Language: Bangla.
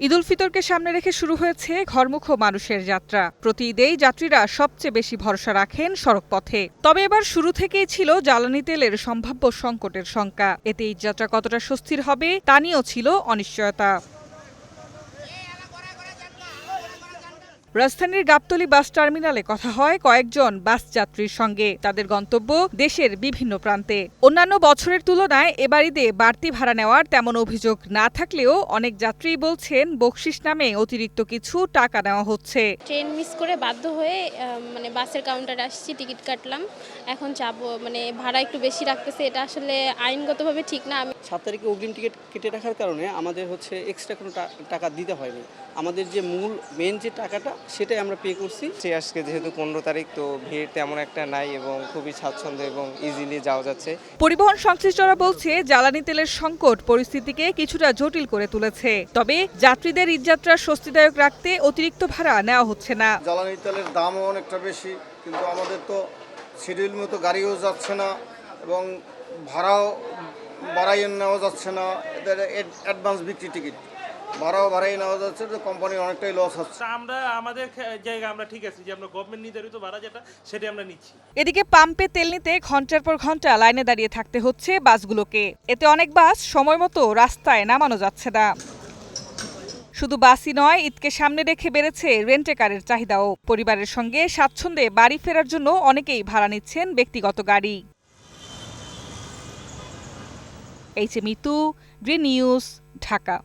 ঈদ উল ফিতরকে সামনে রেখে শুরু হয়েছে ঘরমুখো মানুষের যাত্রা। প্রতি ঈদেই যাত্রীরা সবচেয়ে বেশি ভরসা রাখেন সড়কপথে। তবে এবার শুরু থেকেই ছিল জ্বালানি তেলের সম্ভাব্য সংকটের শঙ্কা। এতে ঈদযাত্রা কতটা স্বস্তির হবে তা নিয়েও ছিল অনিশ্চয়তা। রাজধানীর গাবতলী বাস টার্মিনালে কথা হয় কয়েকজন বাস যাত্রীর সঙ্গে। তাদের গন্তব্য দেশের বিভিন্ন প্রান্তে। অন্যান্য বছরের তুলনায় এবার ঈদে বাড়তি ভাড়া নেওয়ার তেমন অভিযোগ না থাকলেও অনেক যাত্রী বলছেন বকশিশ নামে অতিরিক্ত কিছু টাকা নেওয়া হচ্ছে। ট্রেন মিস করে বাধ্য হয়ে বাসের কাউন্টারে আসছি, টিকিট কাটলাম, এখন যাব। ভাড়া একটু বেশি রাখতেছে, এটা আসলে আইনগতভাবে ঠিক না। 7 তারিখে অগ্রিম টিকিট কেটে রাখার কারণে আমাদের এক্সট্রা কোনো টাকা দিতে হয়নি। আমাদের যে মেন যে টাকাটা সেটাই আমরা পে করছি। আজকে যেহেতু 15 তারিখ, তো ভিড় তেমন একটা নাই এবং খুবই স্বাচ্ছন্দ্য এবং ইজিলি যাওয়া যাচ্ছে। পরিবহন সংশ্লিষ্টরা বলছে জ্বালানি তেলের সংকট পরিস্থিতিকে কিছুটা জটিল করে তুলেছে। তবে যাত্রীদের ঈদযাত্রার স্বস্তিদায়ক রাখতে অতিরিক্ত ভাড়া নেওয়া হচ্ছে না। জ্বালানি তেলের দামও অনেকটা বেশি, কিন্তু আমাদের তো শিডিউল মতো গাড়িও যাচ্ছে না এবং ভাড়াও বাড়াইয়ে নেওয়া যাচ্ছে না। এদের অ্যাডভান্স বিক্রি টিকিট ভাড়াও বাড়াই নেওয়া যাচ্ছে, তো কোম্পানির অনেকটাই লস হচ্ছে। আমরা আমাদের জায়গা আমরা ঠিক আছে, যে আমরা গভর্নমেন্ট নির্ধারিত ভাড়া যেটা সেটা আমরা নিচ্ছি। এদিকে পাম্পে তেল নিতে ঘন্টার পর ঘন্টা লাইনে দাঁড়িয়ে থাকতে হচ্ছে বাসগুলোকে। এতে অনেক বাস সময় মতো রাস্তায় নামানো যাচ্ছে না। শুধু বাসই নয়, ঈদকে সামনে রেখে বেড়েছে রেন্টে কারের চাহিদাও। পরিবারের সঙ্গে স্বাচ্ছন্দ্যে বাড়ি ফেরার জন্য অনেকেই ভাড়া নিচ্ছেন ব্যক্তিগত গাড়ি। Mitu, green news, Dhaka.